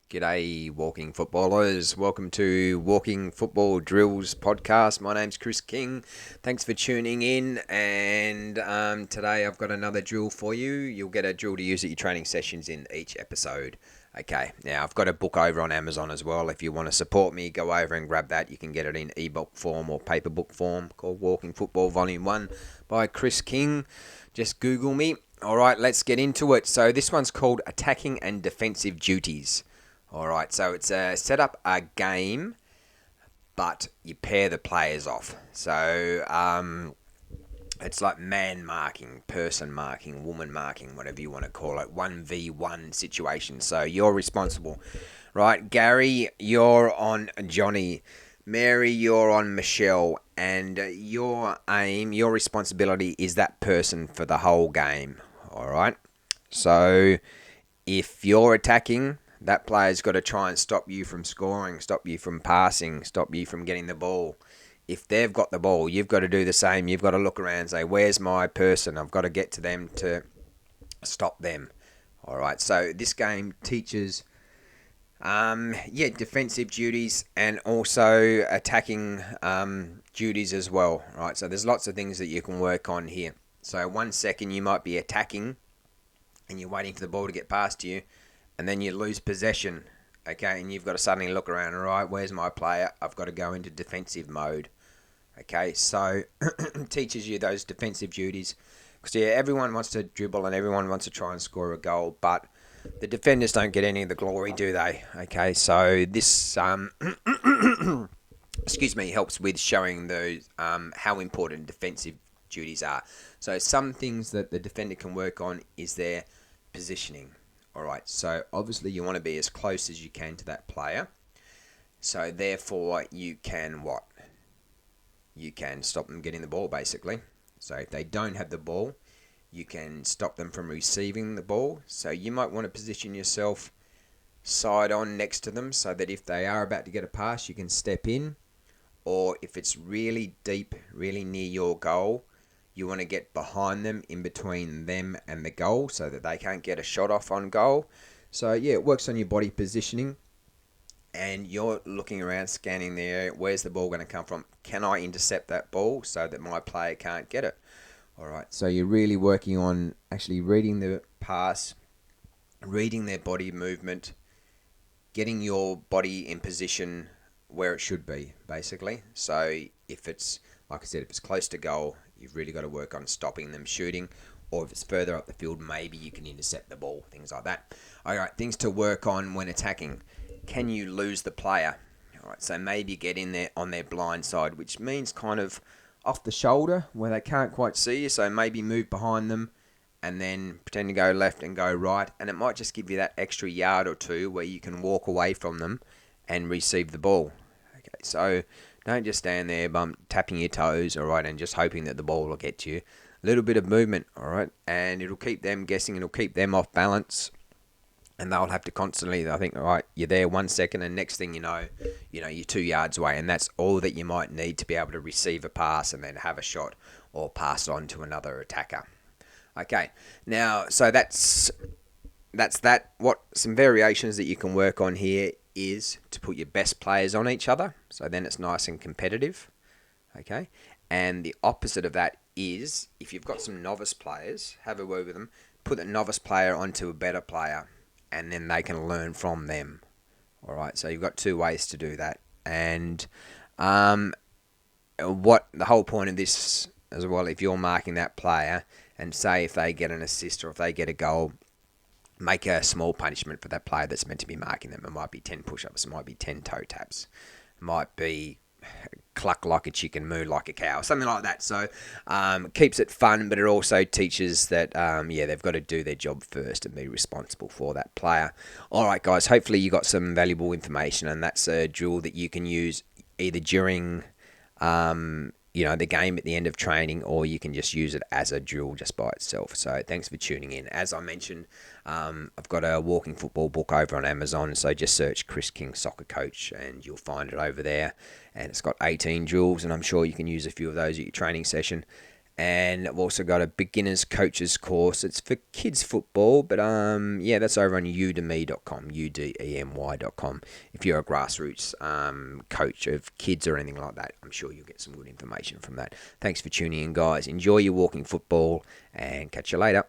G'day, walking footballers. Welcome to Walking Football Drills podcast. My name's Chris King. Thanks for tuning in. And today I've got another drill for you. You'll get a drill to use at your training sessions in each episode. Okay, now I've got a book over on Amazon as well. If you want to support me, go over and grab that. You can get it in ebook form or paper book form, called Walking Football Volume 1 by Chris King. Just Google me. All right, let's get into it. So this one's called Attacking and Defensive Duties. Alright, so it's set up a game, but you pair the players off. So it's like man marking, person marking, woman marking, whatever you want to call it. 1v1 situation. So you're responsible. Right, Gary, you're on Johnny. Mary, you're on Michelle. And your aim, your responsibility is that person for the whole game. Alright, so if you're attacking, that player's got to try and stop you from scoring, stop you from passing, stop you from getting the ball. If they've got the ball, you've got to do the same. You've got to look around and say, where's my person? I've got to get to them to stop them. All right, so this game teaches defensive duties and also attacking duties as well. Right, so there's lots of things that you can work on here. So 1 second you might be attacking and you're waiting for the ball to get past you. And then you lose possession, okay, and you've got to suddenly look around, all right, where's my player? I've got to go into defensive mode, okay, so it teaches you those defensive duties, because everyone wants to dribble and everyone wants to try and score a goal, but the defenders don't get any of the glory, do they? Okay, so this, helps with showing those how important defensive duties are. So some things that the defender can work on is their positioning. Alright, so obviously you want to be as close as you can to that player. So therefore you can what? You can stop them getting the ball basically. So if they don't have the ball, you can stop them from receiving the ball. So you might want to position yourself side on next to them so that if they are about to get a pass, you can step in. Or if it's really deep, really near your goal, you want to get behind them, in between them and the goal, so that they can't get a shot off on goal. So yeah, it works on your body positioning, and you're looking around, scanning the area. Where's the ball going to come from? Can I intercept that ball so that my player can't get it? All right, so you're really working on actually reading the pass, reading their body movement, getting your body in position where it should be, basically. So if it's, like I said, if it's close to goal, you've really got to work on stopping them shooting. Or if it's further up the field, maybe you can intercept the ball, things like that. All right, things to work on when attacking. Can you lose the player? All right, so maybe get in there on their blind side, which means kind of off the shoulder where they can't quite see you. So maybe move behind them and then pretend to go left and go right. And it might just give you that extra yard or two where you can walk away from them and receive the ball. Okay, so don't just stand there tapping your toes, all right, and just hoping that the ball will get to you. A little bit of movement, all right, and it'll keep them guessing, it'll keep them off balance, and they'll have to constantly, I think, all right, you're there 1 second, and next thing you know, you're 2 yards away, and that's all that you might need to be able to receive a pass and then have a shot or pass on to another attacker. Okay, now, so that's that. What some variations that you can work on here is to put your best players on each other, so then it's nice and competitive, okay? And the opposite of that is, if you've got some novice players, have a word with them, put the novice player onto a better player, and then they can learn from them, all right? So you've got 2 ways to do that, and what the whole point of this as well, if you're marking that player, and say if they get an assist or if they get a goal, make a small punishment for that player that's meant to be marking them. It might be 10 push-ups. It might be 10 toe taps. It might be cluck like a chicken, moo like a cow, something like that. So keeps it fun, but it also teaches that, they've got to do their job first and be responsible for that player. All right, guys, hopefully you got some valuable information, and that's a drill that you can use either during the game at the end of training, or you can just use it as a drill just by itself. So thanks for tuning in. As I mentioned, I've got a walking football book over on Amazon, so just search Chris King Soccer Coach and you'll find it over there. And it's got 18 drills, and I'm sure you can use a few of those at your training session. And I've also got a beginners coaches course. It's for kids football, but yeah, that's over on udemy.com, udemy.com. If you're a grassroots coach of kids or anything like that, I'm sure you'll get some good information from that. Thanks for tuning in, guys. Enjoy your walking football, and catch you later.